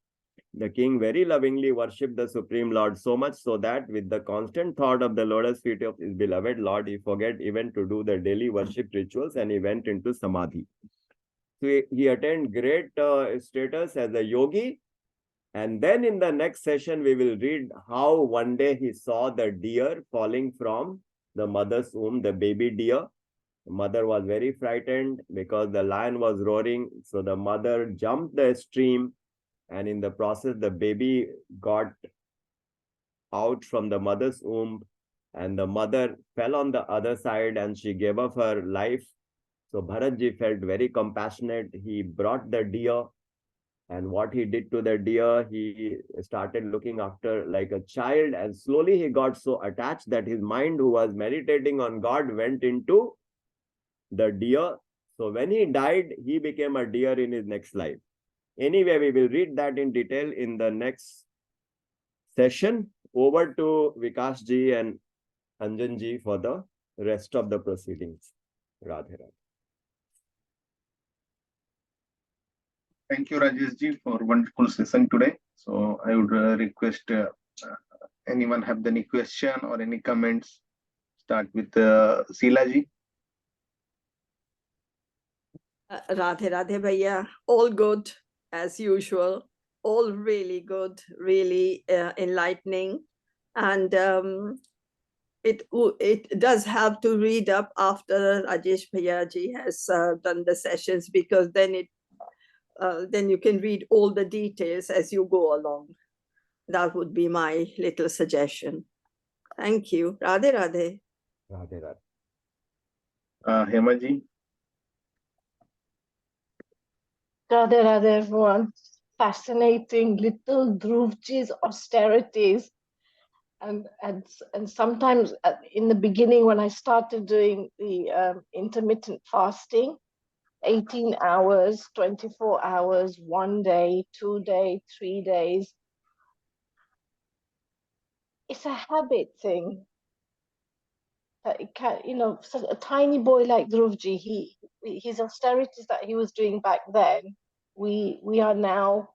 The king very lovingly worshipped the Supreme Lord so much so that with the constant thought of the lotus feet of his beloved Lord, he forgot even to do the daily worship rituals, and he went into Samadhi. So he attained great status as a yogi. And then in the next session, we will read how one day he saw the deer falling from the mother's womb, the baby deer. The mother was very frightened because the lion was roaring. So the mother jumped the stream, and in the process, the baby got out from the mother's womb, and the mother fell on the other side and she gave up her life. So Bharatji felt very compassionate. He brought the deer, and what he did to the deer, he started looking after like a child, and slowly he got so attached that his mind, who was meditating on God, went into the deer. So when he died, he became a deer in his next life. Anyway, we will read that in detail in the next session. Over to Vikas ji and Anjan ji for the rest of the proceedings. Radhe Radhe. Thank you, Rajesh ji, for wonderful session today. So I would request anyone have any question or any comments. Start with Sheila ji. Radhe Radhe Bhaiya, all good as usual, all really good, really enlightening, and it does help to read up after Rajesh Bhaiya ji has done the sessions, because then you can read all the details as you go along. That would be my little suggestion. Thank you. Radhe Radhe. Radhe Radhe. Hema ji. Radhe Radhe, everyone. Fascinating little Dhruvji's austerities. And sometimes in the beginning, when I started doing the intermittent fasting, 18 hours, 24 hours, 1 day, 2 days, 3 days, it's a habit thing. It can, such a tiny boy like Dhruvji, his austerities that he was doing back then, we are now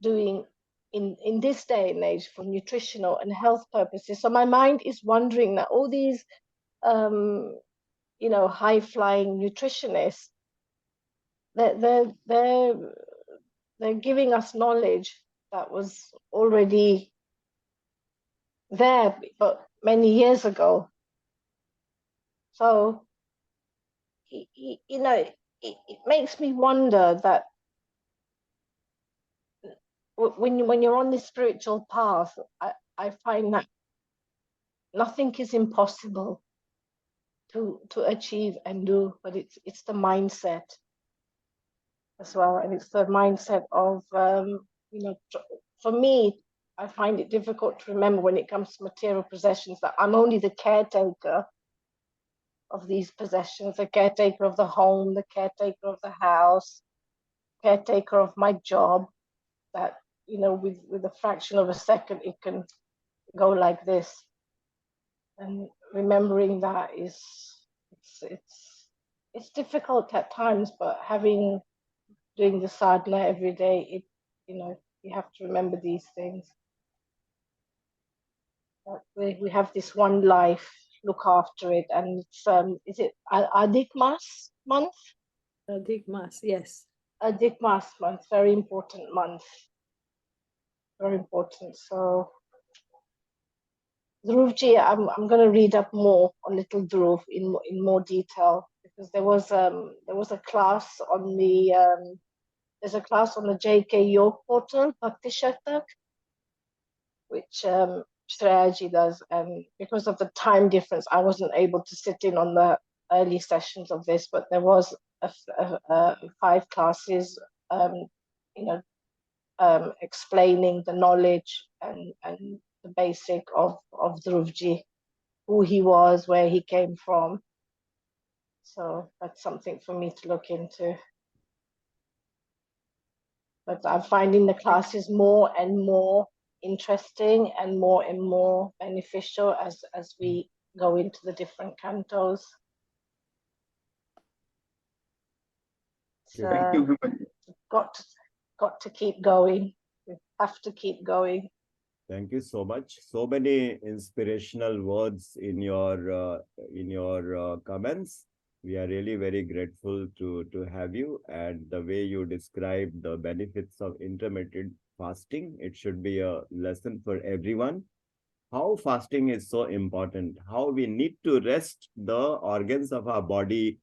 doing in this day and age for nutritional and health purposes. So my mind is wondering that all these high flying nutritionists, they're giving us knowledge that was already there but many years ago. So it makes me wonder that when you're on this spiritual path, I find that nothing is impossible to achieve and do, but it's the mindset as well, and it's the mindset of for me, I find it difficult to remember when it comes to material possessions that I'm only the caretaker of these possessions, the caretaker of the home, the caretaker of the house, caretaker of my job, that with a fraction of a second it can go like this. And remembering that it's difficult at times, but doing the sadhana every day, you have to remember these things. We have this one life, look after it, and it's is it Adhik Mas month? Adhik Mas, yes. Adhik Mas month, very important month. very important. So Dhruvji, I'm going to read up more on little Dhruv in more detail, because there was a class on the there's a class on the JKYOG portal, Bhakti Shatak, which Shreyaji does, and because of the time difference, I wasn't able to sit in on the early sessions of this, but there was 5 classes, explaining the knowledge and the basic of Dhruvji, who he was, where he came from. So that's something for me to look into. But I'm finding the classes more and more interesting and more beneficial as we go into the different cantos. So Thank you, Vipanji. got to keep going. We have to keep going. Thank you so much. So many inspirational words in your comments. We are really very grateful to have you, and the way you describe the benefits of intermittent fasting. It should be a lesson for everyone. How fasting is so important. How we need to rest the organs of our body,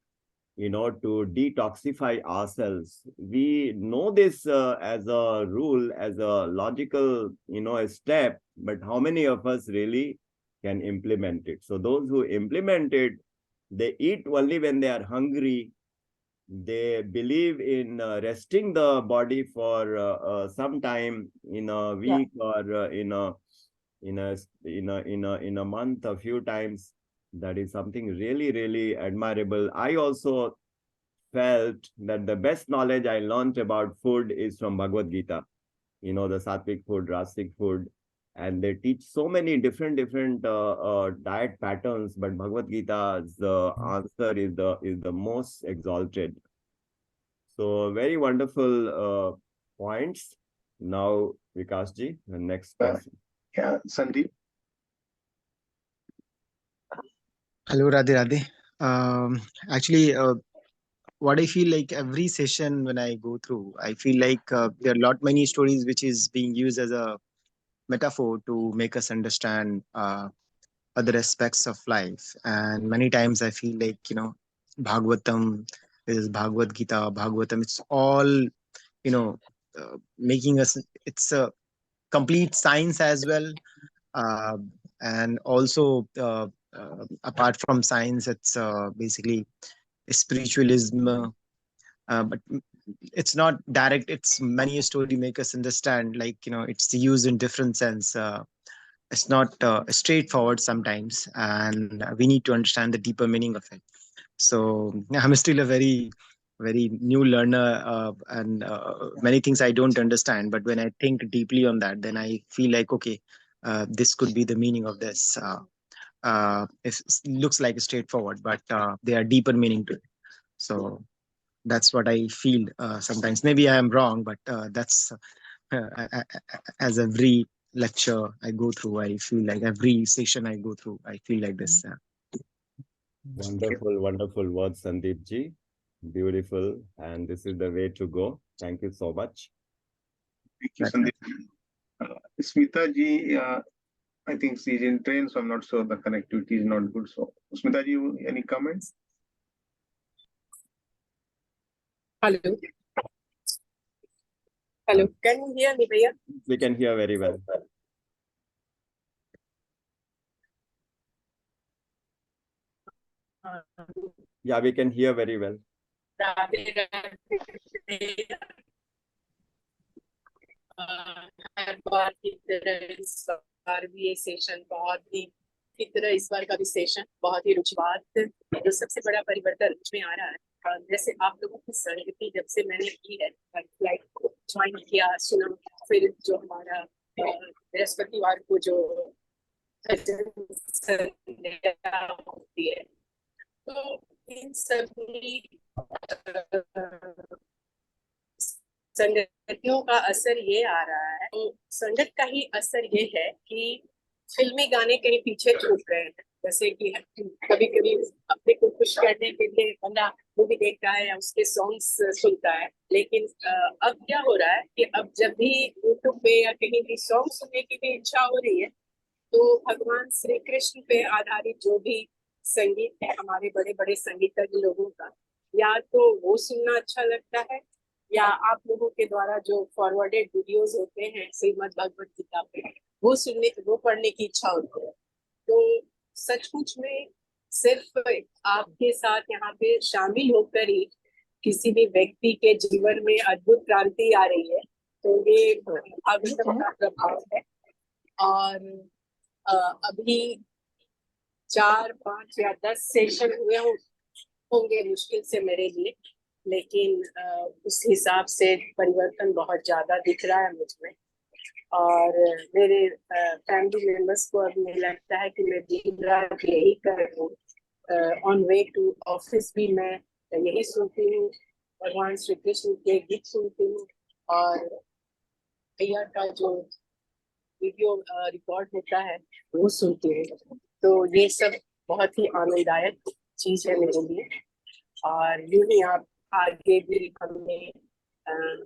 to detoxify ourselves. We know this as a rule, as a logical, a step, but how many of us really can implement it? So those who implement it, they eat only when they are hungry. They believe in resting the body for some time in a week, or in a month, a few times. That is something really, really admirable. I also felt that the best knowledge I learned about food is from Bhagwat Gita, the sattvic food, rasic food, and they teach so many different diet patterns, but Bhagwat Gita's answer is the most exalted. So very wonderful points. Now, Vikasji, the next person. Yeah, Sandeep. Hello, Radhe Radhe. Actually, what I feel like every session when I go through, I feel like there are many stories which is being used as a metaphor to make us understand other aspects of life. And many times I feel like, Bhagavatam, is Bhagavad Gita, Bhagavatam, it's all, making us, it's a complete science as well. And also, apart from science, it's basically spiritualism, but it's not direct. It's many a story make us understand, like, it's used in different sense. It's not straightforward sometimes, and we need to understand the deeper meaning of it. So I'm still a very, very new learner, and many things I don't understand. But when I think deeply on that, then I feel like, okay, this could be the meaning of this. It looks like straightforward, but there are deeper meaning to it. So that's what I feel sometimes. Maybe I am wrong, but that's as every lecture I go through, I feel like every session I go through, I feel like this. Wonderful, wonderful words, Sandeep ji. Beautiful. And this is the way to go. Thank you so much. Thank you, Sandeep. Smita ji, I think she's in train, so I'm not sure the connectivity is not good. So, Smita ji, any comments? Hello. Hello. Can you hear me, Bhaiya? We can hear very well. Yeah, we can hear very well. हर बार की तरह इस बार भी ये session बहुत ही की तरह इस बार का भी सेशन बहुत ही रुचिवाद जो सबसे बड़ा परिवर्तन में आ रहा है। जैसे आप लोगों की संगति जब से मैंने की है, लाइक ज्वाइन किया, सुना, फिर जो हमारा बृहस्पतिवार को जो होती है, तो इन सभी संगतियों का असर ये आ रहा है। तो संगत का ही असर ये है कि फिल्मी गाने कहीं पीछे छूट गए हैं। जैसे कि कभी कभी अपने को खुश करने के लिए बंदा मूवी देखता है या उसके सॉन्ग्स सुनता है, लेकिन अब क्या हो रहा है कि अब जब भी यूट्यूब पे या कहीं भी सॉन्ग सुनने की भी इच्छा हो रही है, तो भगवान श्री कृष्ण पे आधारित जो भी संगीत है हमारे बड़े बड़े संगीतज्ञ लोगों का, या तो वो सुनना अच्छा लगता है, या आप लोगों के द्वारा जो फॉरवर्डेड वीडियोस होते हैं श्रीमद् भगवत गीता पे, वो पढ़ने की इच्छा होती है। तो सचमुच में सिर्फ आपके साथ यहाँ पे शामिल होकर ही किसी भी व्यक्ति के जीवन में अद्भुत क्रांति आ रही है, तो ये भागवतम का प्रभाव है। और अभी 4, 5 या 10 सेशन हुए होंगे मुश्किल से मेरे लिए, लेकिन उस हिसाब से परिवर्तन बहुत ज्यादा दिख रहा है मुझ में। और मेरे फैमिली मेंबर्स को अब मुझे लगता है कि मैं दिन रात यही कर रही हूँ। ऑन वे टू ऑफिस भी मैं यही सुनती हूँ, भगवान श्री कृष्ण के गीत सुनती हूँ, और भैया का जो वीडियो रिकॉर्ड होता है वो सुनती हूँ। तो ये सब बहुत ही आनंददायक चीज है मेरे लिए। और यूं ही आप आगे भी हमें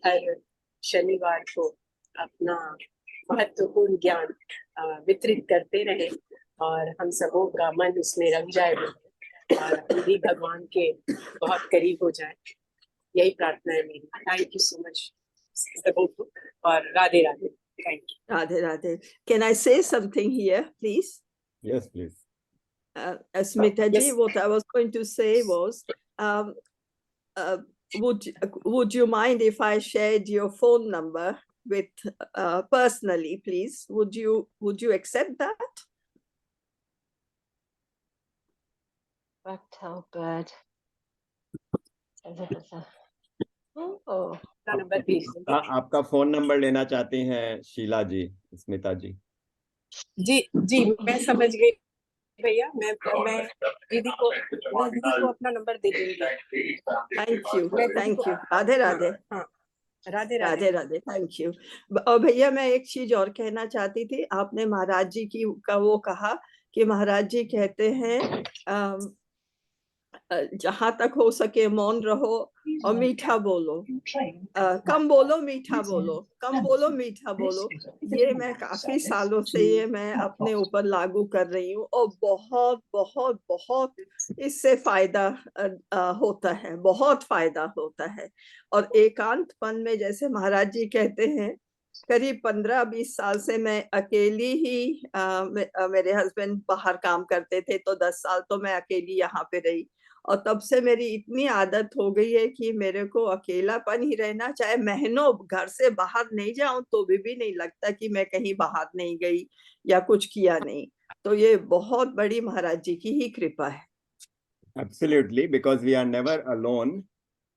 हर शनिवार को अपना महत्वपूर्ण ज्ञान वितरित करते रहे, और हम सबों का मन उसमें रंग जाए, और हम भी भगवान के बहुत करीब हो जाए, यही प्रार्थना है मेरी। थैंक यू सो मच सबों को, और Radhe Radhe. Thank you. Radhe Radhe. Can I say something here, please? Yes, please. Smita ji, Yes. what I was going to say was, would you mind if I shared your phone number with personally, please? Would you accept that? But oh, good. Oh, number please. आपका phone number लेना चाहती हैं शीला जी, स्मिता जी? जी जी, मैं समझ गई भैया। मैं दीदी को अपना नंबर दे दूंगी। Thank you. Thank you. Radhe Radhe. हाँ, राधे राधे राधे। Thank you. और भैया मैं एक चीज और कहना चाहती थी। आपने महाराज जी का वो कहा कि महाराज जी कहते हैं जहां तक हो सके मौन रहो और मीठा बोलो, कम बोलो मीठा बोलो, कम बोलो मीठा बोलो। ये मैं काफी सालों से ये मैं अपने ऊपर लागू कर रही हूँ, और बहुत बहुत बहुत इससे फायदा होता है, बहुत फायदा होता है। और एकांतपन में जैसे महाराज जी कहते हैं, करीब 15-20 साल से मैं अकेली ही मेरे हस्बैंड बाहर काम करते थे, तो 10 साल तो मैं अकेली यहाँ पे रही, और तब से मेरी इतनी आदत हो गई है कि मेरे को अकेलापन ही रहना, चाहे महीनों घर से बाहर नहीं जाऊं तो भी नहीं लगता कि मैं कहीं बाहर नहीं गई या कुछ किया नहीं। तो ये बहुत बड़ी महाराज जी की ही कृपा है। Absolutely, because we are never alone.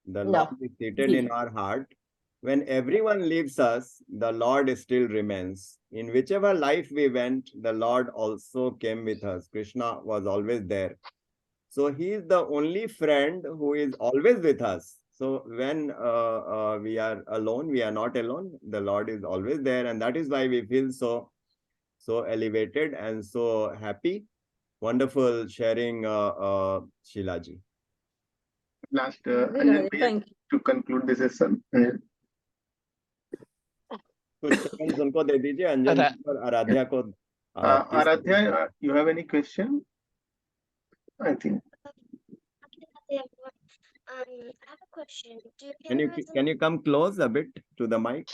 The No. Lord is seated in our heart. When everyone leaves us, the Lord still remains. In whichever life we went, the Lord also came with us. Krishna was always there. So he is the only friend who is always with us. So when we are alone, we are not alone. The Lord is always there, and that is why we feel so elevated and so happy. Wonderful sharing, Sheila ji. Last, Thank you. to conclude this session. कुछ seconds उनको दे दीजिए, अंजन जी और आराध्या को। Aradhya, you have any question? I think. I have a question. Can you come close a bit to the mic?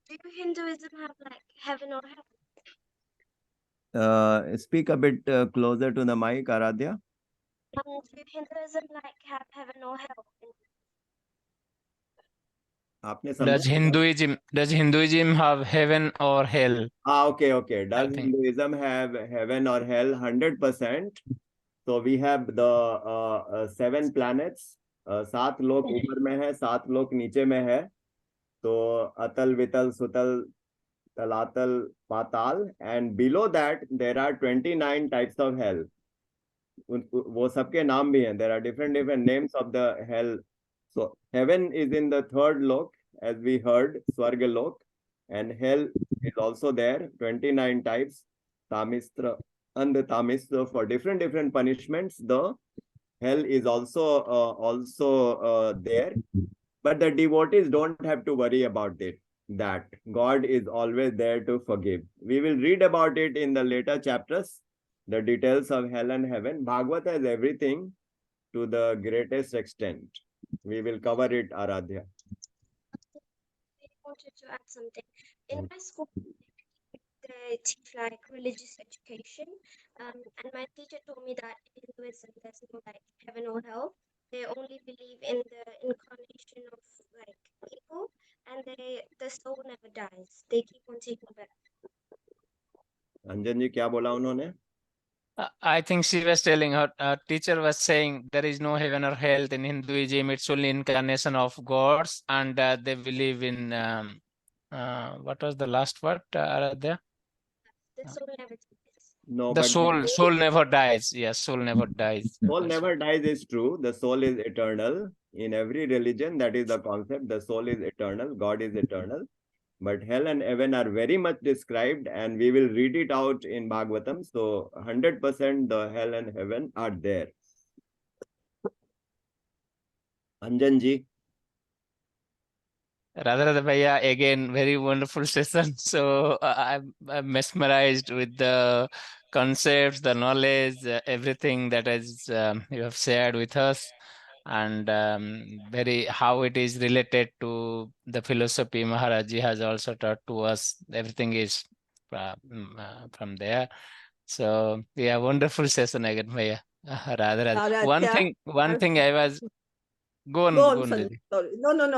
Do Hinduism have like heaven or hell? Speak a bit closer to the mic, Aradhya. Do Hinduism like have heaven or hell? आपने Does Hinduism have heaven or hell? Okay. Does think. Hinduism have heaven or hell? 100%. So we have the 7 planets. 7 लोक ऊपर में है, 7 लोक नीचे में है. तो अतल, वितल, सुतल, तलातल, पाताल, and below that there are 29 types of hell. वो सबके नाम भी हैं. There are different names of the hell. So heaven is in the 3rd lok, as we heard, Swarga lok, and hell is also there. 29 types: Tamistra, Andhatamis. So for different punishments, the hell is also there. But the devotees don't have to worry about it. That God is always there to forgive. We will read about it in the later chapters, the details of hell and heaven. Bhagavad has everything to the greatest extent. We will cover it, Aradhya. I wanted to add something. In my school, they teach like religious education, and my teacher told me that in Hinduism there's no like heaven or hell. They only believe in the incarnation of like people, and the soul never dies. They keep on taking back. Anjan ji, क्या बोला उन्होंने? I think she was telling her teacher was saying there is no heaven or hell in Hinduism. It's only incarnation of gods, and they believe in what was the last word? Aradhya? The soul never dies. No, The but soul never dies. Yes, soul never dies. soul never dies is true. The soul is eternal. In every religion, that is the concept. The soul is eternal. God is eternal. But hell and heaven are very much described, and we will read it out in Bhagavatam. So 100% the hell and heaven are there. Anjan ji. Radha Bhaiya, again, very wonderful session. So I'm mesmerized with the concepts, the knowledge, everything that is you have shared with us, and very how it is related to the philosophy Maharaji has also taught to us. Everything is from there. So yeah, wonderful session again, Bhaiya. Radha. One thing I was go on, Sorry. Didi. No,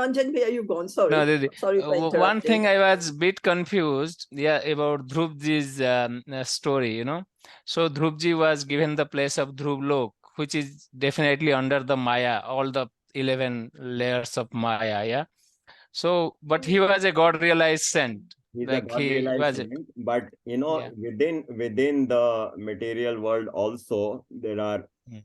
Anjan Bhaiya, you go on. Sorry. No, Didi. Sorry for One interrupting. thing I was a bit confused, about Dhrupji's story, So Dhrupji was given the place of Dhruv-lok, which is definitely under the Maya, all the 11 layers of Maya, yeah? So, but he was a God-realized saint. He's a Like God he realized was, saint, but Yeah. within the material world also there are Mm.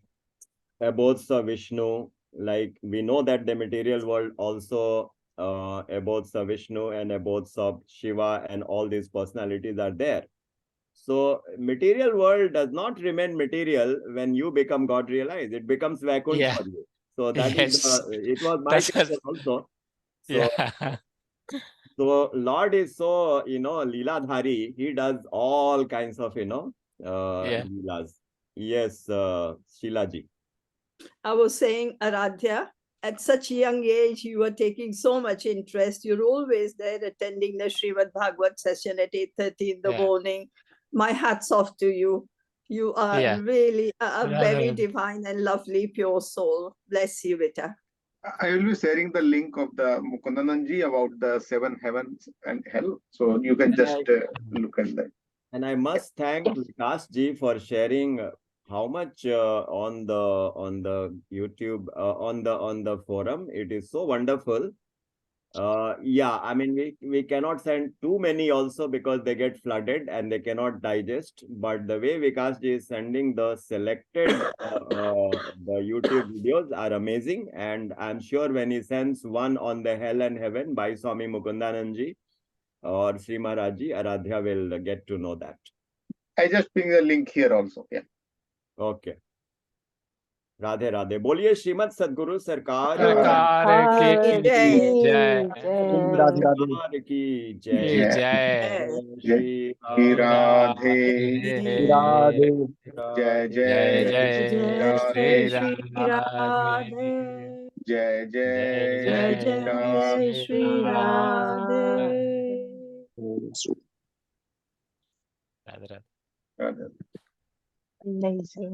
abodes of Vishnu. Like we know that the material world also abodes of Vishnu and abodes of Shiva, and all these personalities are there. So material world does not remain material when you become God realized. It becomes Vaikunt Yeah. for you. So that is Yes. it was my That's question also. So Yeah. so Lord is so, Leeladhari. He does all kinds of, Yeah. Leelas. Yes, Sheilaji. I was saying, Aradhya, at such a young age, you were taking so much interest. You're always there attending the Srimad Bhagwat session at 8:30 in the Yeah. morning. My hat's off to you. You are Yeah. really a very Radha. divine and lovely, pure soul. Bless you, Vita. I will be sharing the link of the Mukundananji about the seven heavens and hell. So you can just look at that. And I must thank Yes. Vikas ji for sharing how much on the YouTube on the forum. It is so wonderful. Yeah, I mean we cannot send too many also because they get flooded and they cannot digest. But the way Vikas ji is sending the selected the YouTube videos are amazing, and I'm sure when he sends one on the hell and heaven by Swami Mukundananji or Sri Maharaji, Aradhya will get to know that. I just ping the link here also. Yeah. Okay. Radhe Radhe बोलिए श्रीमद सद्गुरु सरकार सरकार की जय। जय। राधे राधे। सरकार की की जय। जय। श्री राधे राधे। जय जय जय जय श्री राधे। जय जय जय जय श्री राधे। राधे राधे। राधे। Amazing.